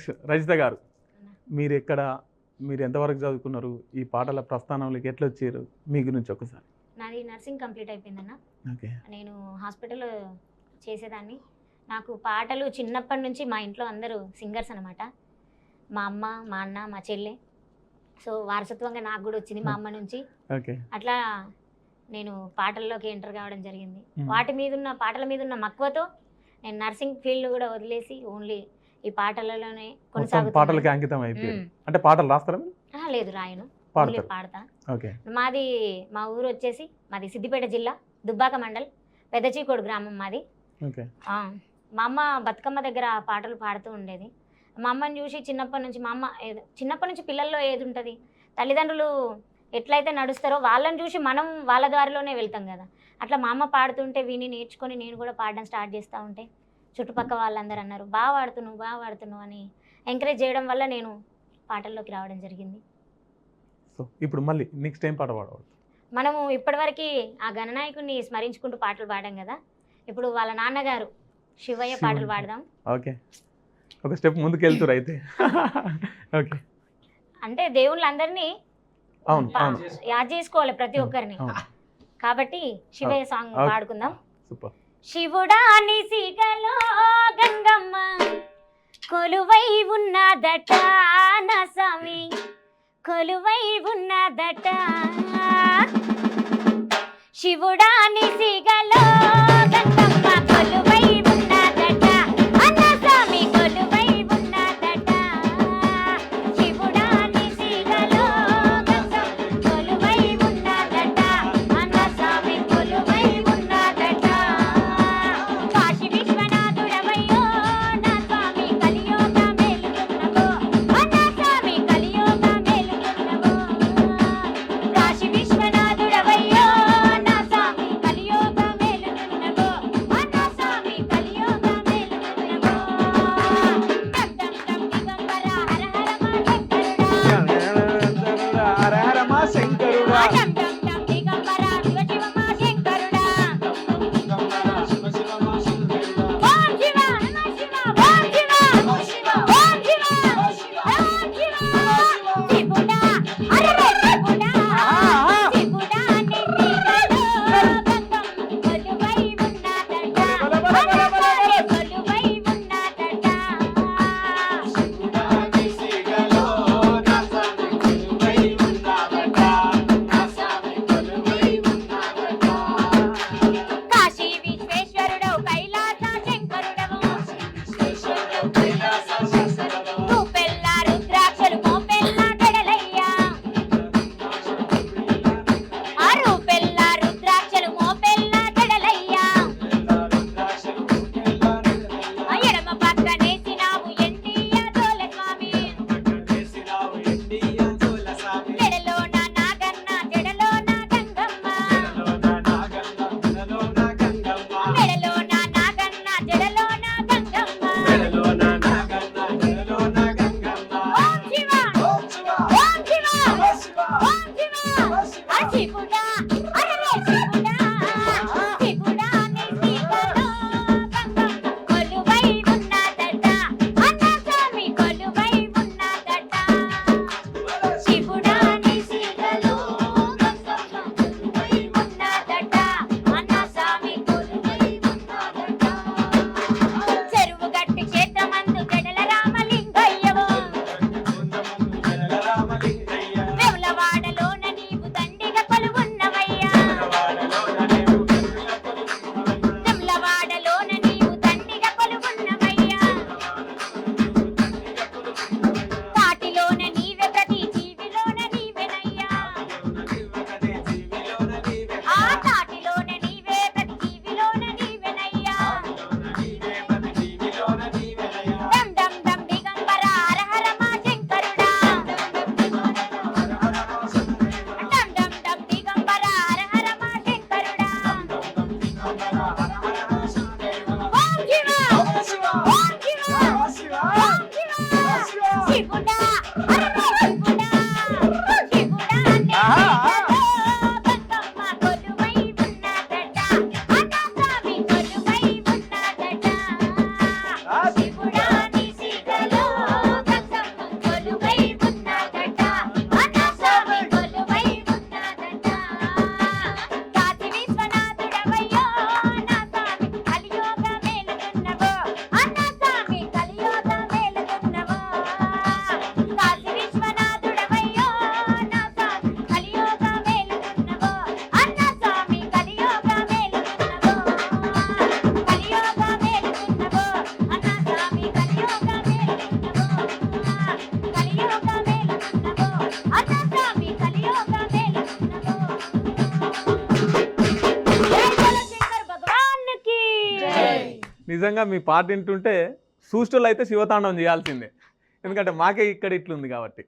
Next Rajitha గారు, మీరు ఎంతవరకు చదువుకున్నారు? ఈ పాటల ప్రస్థానంలోకి ఎట్లా వచ్చారు? మీ గురించి ఒకసారి. నాది నర్సింగ్ కంప్లీట్ అయిపోయిందన్న. ఓకే. నేను హాస్పిటల్లో చేసేదాన్ని. నాకు పాటలు చిన్నప్పటి నుంచి మా ఇంట్లో అందరూ సింగర్స్ అనమాట. మా అమ్మ, మా అన్న, మా చెల్లె. సో వారసత్వంగా నాకు కూడా వచ్చింది మా అమ్మ నుంచి. ఓకే. అట్లా నేను పాటల్లోకి ఎంటర్ కావడం జరిగింది. పాటల మీద ఉన్న మక్కువతో నేను నర్సింగ్ ఫీల్డ్ కూడా వదిలేసి ఓన్లీ ఈ పాటలలోనే కొనసాగుతాను. పాటలకి అంకితం అయిపోయింది. అంటే పాటలు రాస్తారా? లేదు, రాయను, పాడతా. ఓకే. మా ఊరు వచ్చేసి మాది సిద్దిపేట జిల్లా, దుబ్బాక మండల్, పెద్దచీకోడు గ్రామం మాది. ఓకే. మా అమ్మ బతుకమ్మ దగ్గర పాటలు పాడుతూ ఉండేది. మా అమ్మని చూసి చిన్నప్పటి నుంచి పిల్లల్లో ఏది ఉంటుంది, తల్లిదండ్రులు ఎట్లయితే నడుస్తారో వాళ్ళని చూసి మనం వాళ్ళ దారిలోనే వెళ్తాం కదా. అట్లా మా అమ్మ పాడుతుంటే విని నేర్చుకొని నేను కూడా పాడడం స్టార్ట్ చేస్తూ ఉంటే చుట్టుపక్కల వాళ్ళందరూ అన్నారు, బాగా పాడుతున్నావు అని ఎంకరేజ్ చేయడం వల్ల నేను పాటల్లోకి రావడం జరిగింది. సో ఇప్పుడు మళ్ళీ నెక్స్ట్ ఏం పాట పాడవచ్చు? మనము ఇప్పటివరకు ఆ గణనాయకుడిని స్మరించుకుంటూ పాటలు పాడాం కదా, ఇప్పుడు వాళ్ళ నాన్నగారు శివయ్య పాటలు పాడదాం. ఓకే, ఒక స్టెప్ ముందుకు వెళ్తురు అయితే. ఓకే. అంటే దేవుళ్ళందరినీ యాద్ చేసుకోవాలి ప్రతి ఒక్కరిని, కాబట్టి శివయ్య సాంగ్ పాడుకుందాం. సూపర్. శివుడా నిసిగలో గంగమ్మ కొలువై ఉన్నదట, నా స్వామి కొలువై ఉన్నదట. శివుడా నిసిగలో గంగమ్మ కొలువై ఉన్నదట, అన్న స్వామి కొలువై ఉన్నదట. శివుడా నిసిగలో గంగమ్మ కొలువై ఉన్నదట, అన్న స్వామి కొలువై ఉన్నదట. కాశీ విశ్వనాథుడవయ్యో నా స్వామి కలియోగ మేలుకున్నవో, అన్న స్వామి కలియోగ మేలుకున్నవో. కాశీ విశ్వనాథుడవయ్యో నా స్వామి కలియోగ మేలుకున్నవో, అన్న స్వామి కలియోగ మేలుకున్నవో. డమ్ డమ్ డమ్ దిగంబర హర హర మా శంకరుడా. డమ్ డమ్ డమ్ దిగంబర శివ శివ మా శంకరుడా. ఓం శివ నమ శివ, ఓం శివ ఓం శివ, ఓం శివ ఓం శివ. శివుడా అరే శివుడా, శివుడా నిసిగలో గంగమ్మ కొలువై ఉన్నదట, అన్న స్వామి కొలువై ఉన్నదట. కాశీ విశ్వేశ్వరుడవు కైలాస శంకరుడవు, రూపెల్ల రుద్రాక్షలు మోపెల్ల జడలయ్యా. ఆ రూపెల్ల రుద్రాక్షలు మోపెల్ల జడలయ్యా. ఆ ఎడమ పక్కనేసినావు ఎండియ జోల స్వామి, జడలోన నాగన్న జడలోన గంగమ్మ, మెడలోన నాగన్న జడలోన గంగమ్మ. ఓం శివ ఓం శివ, ఓం శివ ఓం శివ. ఆ శివుడా అరే శివుడా, శివుడా నిసిగలో గంగమ్మ కొలువై ఉన్నదట, అన్న స్వామి కొలువై ఉన్నదట. శివుడా నిసిగలో గంగమ్మ కొలువై ఉన్నదట, అన్న స్వామి కొలువై ఉన్నదట. చెరువు గట్టి క్షేత్రమందు జడల రామలింగయ్యవో, వెములవాడలోన నీవు దండిగా కొలువున్నవయ్యా. వెములవాడలోన నీవు దండిగా కొలువున్నవయ్యా. తాటిలోన నీవే ప్రతి జీవిలోన నీవెనయ్యా. ఆ తాటిలోన నీవే ప్రతి జీవిలోన నీవెనయ్యా. డమ్ డమ్ డమ్ దిగంబర హర హర మా శంకరుడా. డమ్ డమ్ డమ్ దిగంబర హర హర మా శంకరుడా. ఓం శివ ఓం శివ, ఓం శివ ఓం శివ. శివుడా అరే శివుడా, శివుడా నిసిగలో గంగమ్మ కొలువై ఉన్నదట, అన్న స్వామి కొలువై ఉన్నదట. శివుడా నిసిగలో నిజంగా మీ పాట వింటుంటే చూసేటోళ్ళు అయితే శివతాండవం చేయాల్సిందే, ఎందుకంటే మాకే ఇక్కడ ఇట్లుంది కాబట్టి.